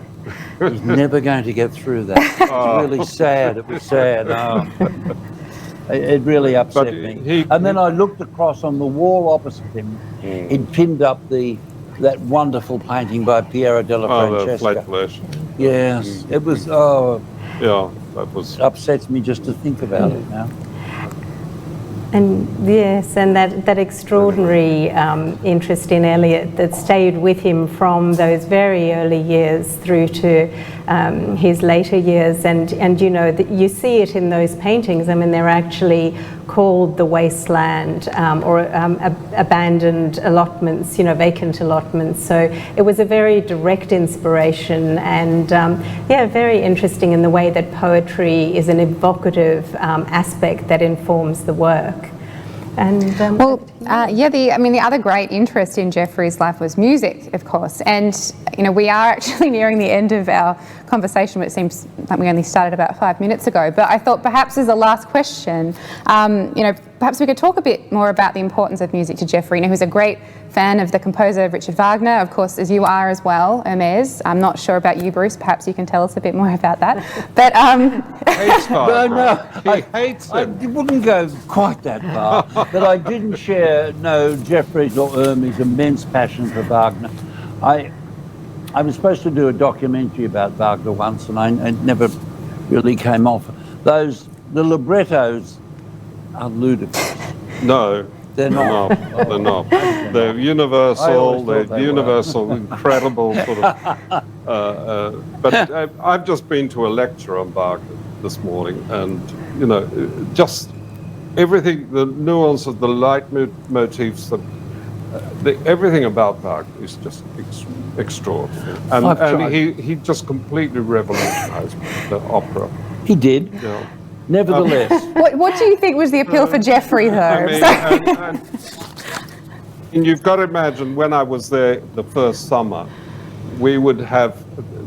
he's never going to get through that. It's really sad. It was sad. It really upset me. And then I looked across on the wall opposite him. He'd pinned up that wonderful painting by Piero della Francesca. The Flat Flesh. Yes, it was. That was. Upsets me just to think about it now. And yes, and that extraordinary interest in Eliot that stayed with him from those very early years through to his later years, and you see it in those paintings. They're actually called the wasteland or abandoned allotments, vacant allotments. So it was a very direct inspiration, and very interesting in the way that poetry is an evocative aspect that informs the work. And the other great interest in Geoffrey's life was music, of course. And we are actually nearing the end of our conversation, which seems like we only started about 5 minutes ago. But I thought perhaps as a last question, perhaps we could talk a bit more about the importance of music to Geoffrey, who's a great fan of the composer Richard Wagner, of course, as you are as well, Hermes. I'm not sure about you, Bruce. Perhaps you can tell us a bit more about that. But hates Wagner. He hates him. I wouldn't go quite that far, but I didn't share Geoffrey's or Hermes' immense passion for Wagner. I was supposed to do a documentary about Wagner once, and it never really came off. The librettos are ludicrous. No. They're not. No, they're not. They're universal. They're universal, incredible sort of. But I've just been to a lecture on Wagner this morning, and just everything, the nuance of the light motifs, everything about Bach is just extraordinary. And he just completely revolutionized the opera. He did. Yeah. Nevertheless. What do you think was the appeal for Geoffrey, though? I mean, and you've got to imagine, when I was there the first summer, we would have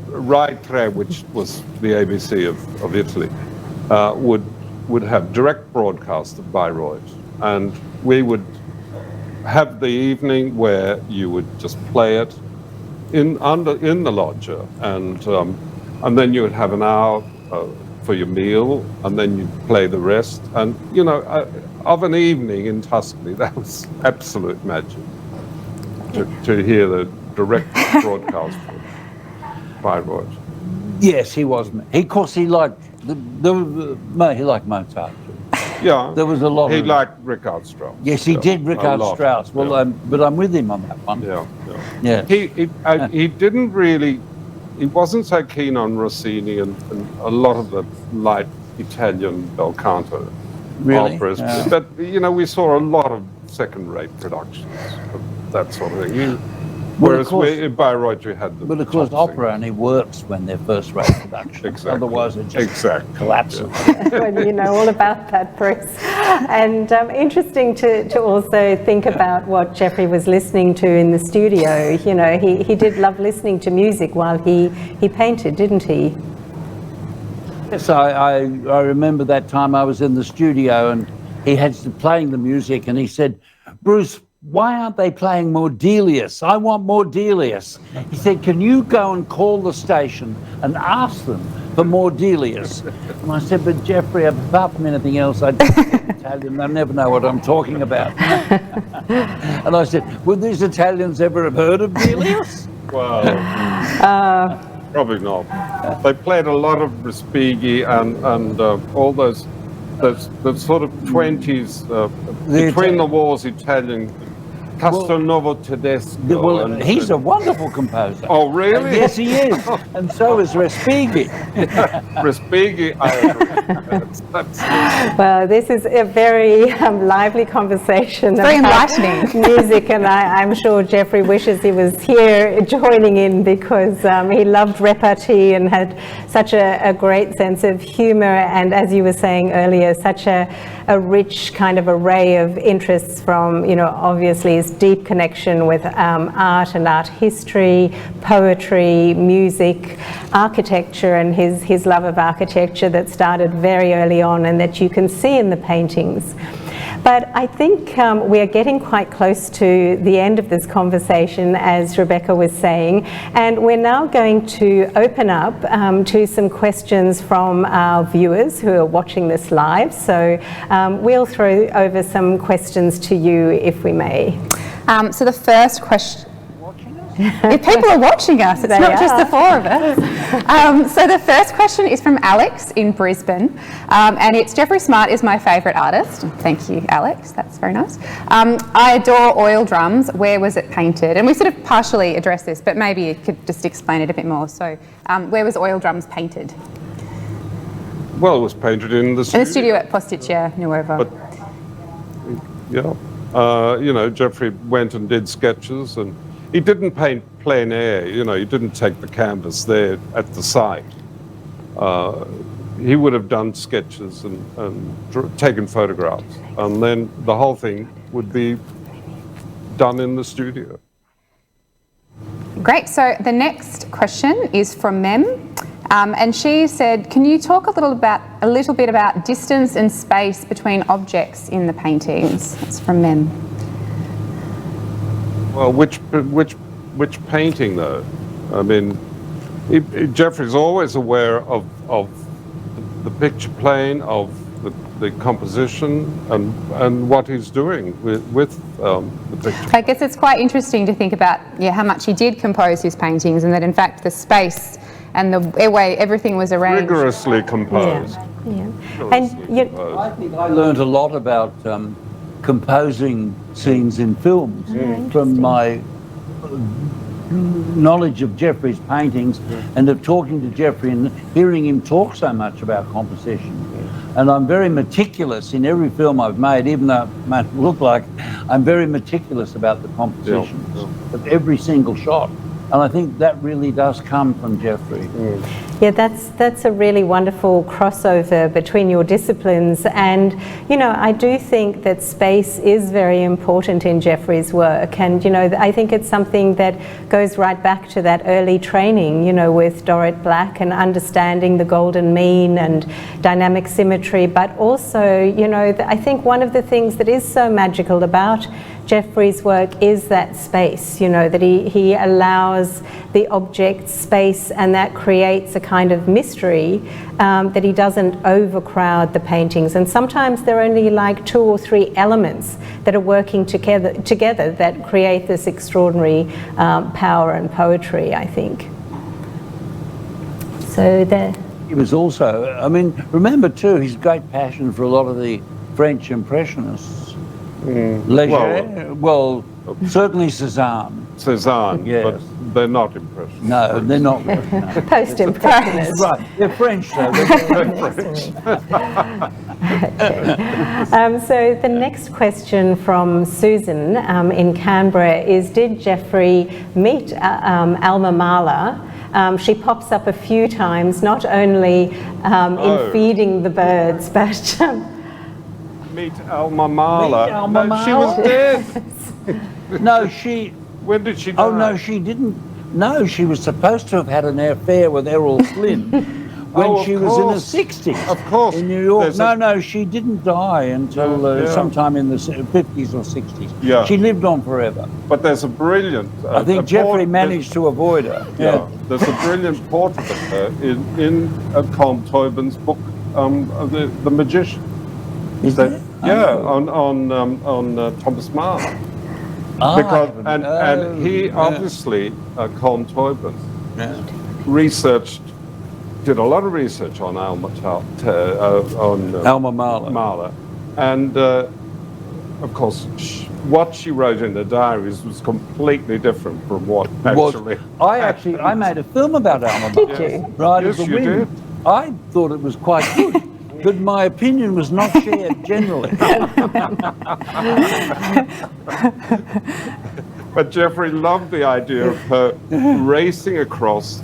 Rai 3, which was the ABC of Italy, would have direct broadcast of Bayreuth, and we would have the evening where you would just play it in the loggia, and then you would have an hour for your meal, and then you'd play the rest. And of an evening in Tuscany, that was absolute magic to hear the direct broadcast from Bayreuth. Yes, he was. Of course, he liked he liked Mozart. Yeah, there was a lot. He liked Richard Strauss. Yes, he did Richard Strauss. Well, but I'm with him on that one. Yeah. He didn't really. He wasn't so keen on Rossini and a lot of the light Italian bel canto operas. Yeah. But we saw a lot of second-rate productions of that sort of thing. Whereas in Bayreuth we had the. But of course, opera only works when they're first-rate production. Exactly. Otherwise, it just collapses. Well, you know all about that, Bruce. And interesting to also think about what Geoffrey was listening to in the studio. He did love listening to music while he painted, didn't he? Yes, I remember that time I was in the studio and he had playing the music, and he said, "Bruce, why aren't they playing more Delius? I want more Delius." He said, "Can you go and call the station and ask them for more Delius?" And I said, "But Geoffrey, apart from anything else, I don't speak Italian. They'll never know what I'm talking about." And I said, "Would these Italians ever have heard of Delius?" Well, probably not. They played a lot of Respighi and all those sort of 20s, between the wars Italian, Castelnuovo Tedesco. Well, he's a wonderful composer. Oh, really? Yes, he is. And so is Respighi. Respighi, I agree. Well, this is a very lively conversation. Very enlightening. Music, and I'm sure Geoffrey wishes he was here joining in, because he loved repartee and had such a great sense of humor, and as you were saying earlier, such a rich kind of array of interests from, obviously his deep connection with art and art history, poetry, music, architecture, and his love of architecture that started very early on and that you can see in the paintings. But I think we are getting quite close to the end of this conversation, as Rebecca was saying, and we're now going to open up to some questions from our viewers who are watching this live. So we'll throw over some questions to you, if we may. So the first question. If people are watching us, it's not just the four of us. So the first question is from Alex in Brisbane, and it's, "Geoffrey Smart is my favourite artist." Thank you, Alex, that's very nice. "I adore oil drums. Where was it painted?" And we sort of partially addressed this, but maybe you could just explain it a bit more. So where was oil drums painted? Well, it was painted in the studio. In the studio at Posticcia Nuova. But, Geoffrey went and did sketches, and he didn't paint plein air, he didn't take the canvas there at the site. He would have done sketches and taken photographs, and then the whole thing would be done in the studio. Great, so the next question is from Mem, and she said, "Can you talk a little bit about distance and space between objects in the paintings?" That's from Mem. Well, which painting though? I mean, Geoffrey's always aware of the picture plane, of the composition, and what he's doing with the picture. I guess it's quite interesting to think about how much he did compose his paintings, and that in fact the space and the way everything was arranged. Rigorously composed. Yeah. Rigorously And composed. I think I learned a lot about composing scenes in films from my knowledge of Geoffrey's paintings and of talking to Geoffrey and hearing him talk so much about composition. And I'm very meticulous in every film I've made, even though it might look like I'm very meticulous about the compositions of every single shot. And I think that really does come from Geoffrey. Yeah, that's a really wonderful crossover between your disciplines. And, you know, I do think that space is very important in Geoffrey's work. And, you know, I think it's something that goes right back to that early training, you know, with Dorrit Black and understanding the golden mean and dynamic symmetry. But also, you know, I think one of the things that is so magical about Geoffrey's work is that space, you know, that he allows the object space, and that creates a kind of mystery, that he doesn't overcrowd the paintings. And sometimes there are only like 2 or 3 elements that are working together that create this extraordinary power and poetry, I think. So there. He was also, I mean, remember too, his great passion for a lot of the French Impressionists. Leger, well, certainly Cézanne. Cézanne, Yes. but they're not impressionists. No, they're not. No. Post-impressionists. Right, they're French though. They're French. So the next question from Susan in Canberra is, did Geoffrey meet Alma Mahler? She pops up a few times, not only in feeding the birds, but... Meet Alma Mahler. Meet Alma No, she Mahler. was dead. No, she... When did she die? Oh, no, she didn't. No, she was supposed to have had an affair with Errol Flynn when she was in her 60s. Of course. In New York. There's No, she didn't die until sometime in the 50s or 60s. Yeah. She lived on forever. But there's a brilliant... I think Geoffrey managed to avoid her. Yeah. There's a brilliant portrait of her in Colm Tobin's book, The Magician. Is there? Yeah, on Thomas Mann. Because and he obviously Colm Tobin did a lot of research on Alma Mahler, and of course what she wrote in the diaries was completely different from what actually. I made a film about Alma Mahler. Did you? Right Yes, as the you wind. did. I thought it was quite good. But my opinion was not shared generally. But Geoffrey loved the idea of her racing across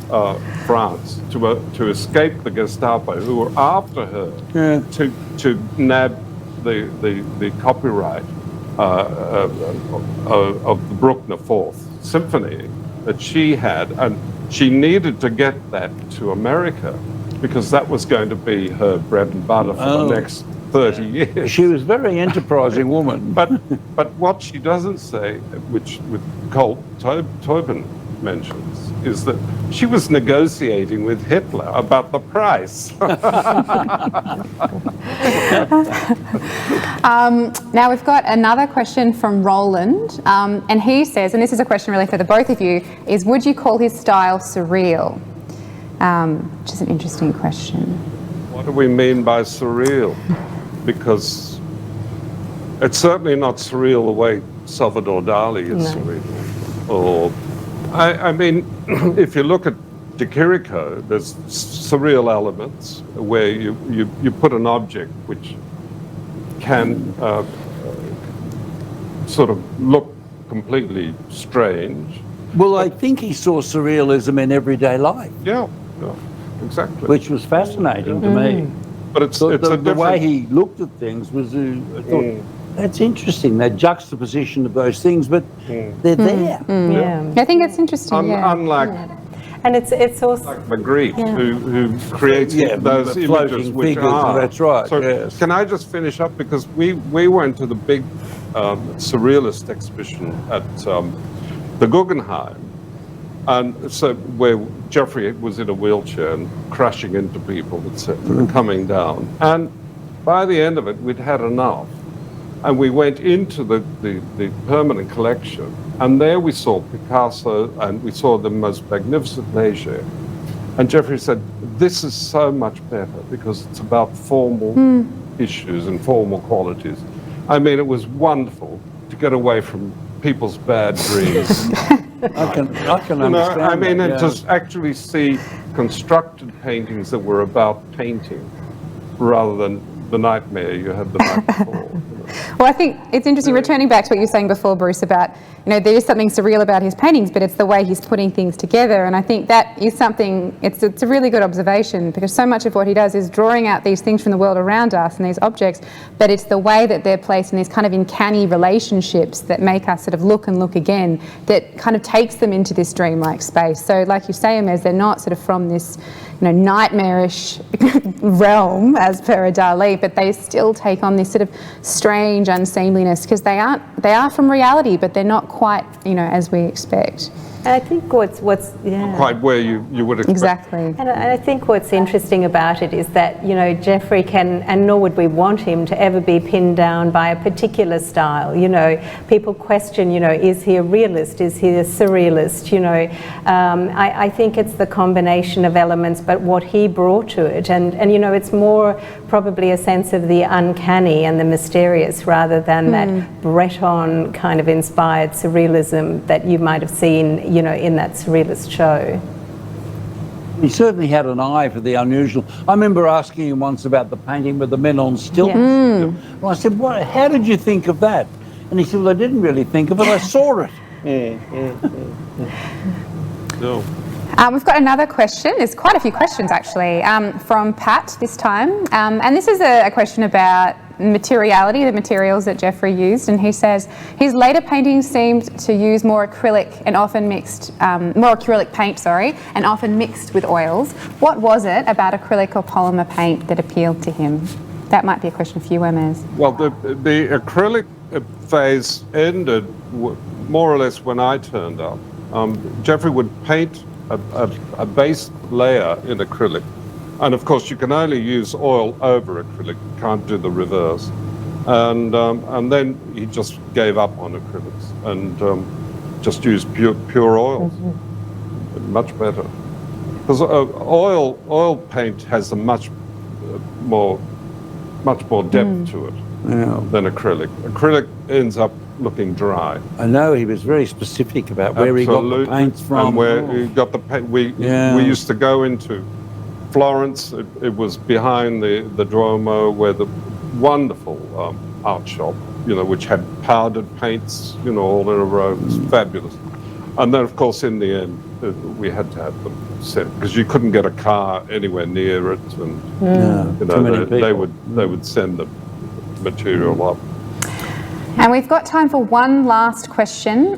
France to escape the Gestapo, who were after her to nab the copyright of the Bruckner Fourth Symphony that she had, and she needed to get that to America, because that was going to be her bread and butter for the next 30 years. She was a very enterprising woman. But what she doesn't say, which Colm Tobin mentions, is that she was negotiating with Hitler about the price. Now we've got another question from Roland, and he says, and this is a question really for the both of you, is would you call his style surreal? Which is an interesting question. What do we mean by surreal? Because it's certainly not surreal the way Salvador Dali is surreal. Or, I mean, if you look at De Chirico, there's surreal elements where you put an object which can sort of look completely strange. Well, I think he saw surrealism in everyday life. Yeah, exactly. Which was fascinating to me. But it's So a the different way he looked at things was, I thought, that's interesting, that juxtaposition of those things, but they're there. Yeah. I think it's interesting. Unlike And it's also... like Magritte, who creates those the images floating which figures, are. that's right, So yes. can I just finish up, because we went to the big surrealist exhibition at the Guggenheim, and so where Geoffrey was in a wheelchair and crashing into people, etc., coming down, and by the end of it we'd had enough, and we went into the permanent collection, and there we saw Picasso, and we saw the most magnificent Leger. And Geoffrey said, this is so much better because it's about formal issues and formal qualities. I mean, it was wonderful to get away from people's bad dreams. I can understand I mean, that, and to actually see constructed paintings that were about painting rather than the nightmare you had the night before. Well, I think it's interesting, returning back to what you were saying before, Bruce, about, there is something surreal about his paintings, but it's the way he's putting things together. And I think that is something, it's a really good observation, because so much of what he does is drawing out these things from the world around us and these objects, but it's the way that they're placed in these kind of uncanny relationships that make us sort of look and look again, that kind of takes them into this dreamlike space. So like you say, Hermes, they're not sort of from this nightmarish realm as per a Dali, but they still take on this sort of strange unseemliness, because they are from reality, but they're not quite as we expect. And I think what's Quite where you would expect. Exactly. And I think what's interesting about it is that, Geoffrey can, and nor would we want him to ever be pinned down by a particular style. People question, is he a realist? Is he a surrealist? I think it's the combination of elements, but what he brought to it. And it's more probably a sense of the uncanny and the mysterious, rather than that Breton kind of inspired surrealism that you might have seen in that surrealist show. He certainly had an eye for the unusual. I remember asking him once about the painting with the men on stilts. Yes. Well, I said, how did you think of that? And he said, well, I didn't really think of it, I saw it. No. We've got another question. There's quite a few questions actually, from Pat this time. And this is a question about materiality, the materials that Geoffrey used. And he says his later paintings seemed to use more acrylic and often mixed, more acrylic paint, and often mixed with oils. What was it about acrylic or polymer paint that appealed to him? That might be a question for you, Hermes. Well, the acrylic phase ended more or less when I turned up. Geoffrey would paint a base layer in acrylic, and of course you can only use oil over acrylic, you can't do the reverse, and then he just gave up on acrylics and just used pure oils. Much better, because oil paint has a much more depth to it than acrylic. Acrylic ends up looking dry. I know he was very specific about where he got the paints from. And where he got the paint. We used to go into Florence. It was behind the Duomo, where the wonderful art shop, which had powdered paints, all in a row. It was fabulous. And then, of course, in the end, we had to have them sent, because you couldn't get a car anywhere near it, and they would send the material up. And we've got time for one last question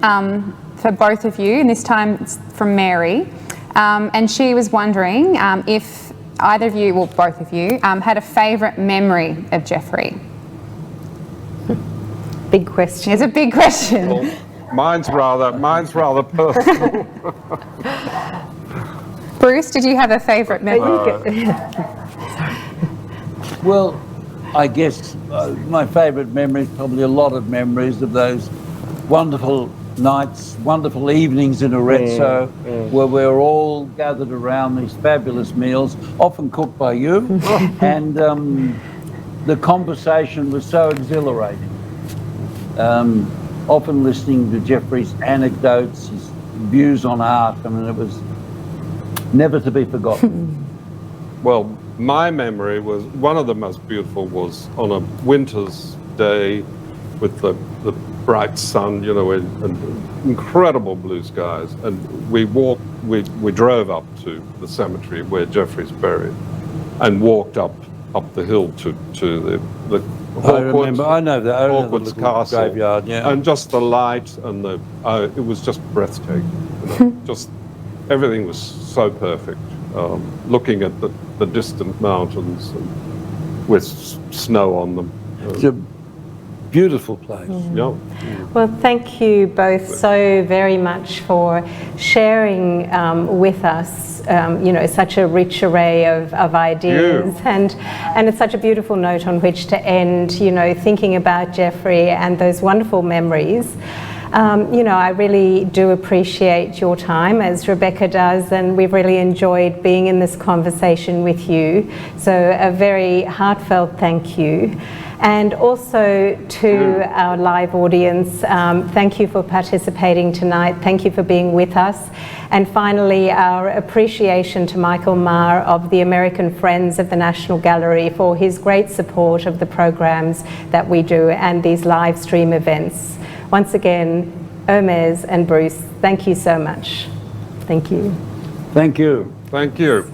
for both of you, and this time it's from Mary. And she was wondering if either of you, well, both of you, had a favourite memory of Geoffrey. Big question. It's a big question. Well, mine's rather personal. Bruce, did you have a favourite memory? Well, I guess my favourite memory is probably a lot of memories of those wonderful nights, wonderful evenings in Arezzo, where we're all gathered around these fabulous meals, often cooked by you, and the conversation was so exhilarating. Often listening to Geoffrey's anecdotes, his views on art, I mean, it was never to be forgotten. Well, my memory was, one of the most beautiful was on a winter's day with the bright sun, and incredible blue skies. And we drove up to the cemetery where Geoffrey's buried and walked up the hill to the I know the Hawkwood's castle graveyard, and just the light and it was just breathtaking. Just everything was so perfect. Looking at the distant mountains with snow on them. It's a beautiful place. Yeah. Well, thank you both so very much for sharing with us, such a rich array of ideas, and it's such a beautiful note on which to end, thinking about Geoffrey and those wonderful memories. You know, I really do appreciate your time, as Rebecca does, and we've really enjoyed being in this conversation with you. So a very heartfelt thank you. And also to our live audience, thank you for participating tonight. Thank you for being with us. And finally, our appreciation to Michael Marr of the American Friends of the National Gallery for his great support of the programs that we do and these live stream events. Once again, Hermes and Bruce, thank you so much. Thank you. Thank you. Thank you.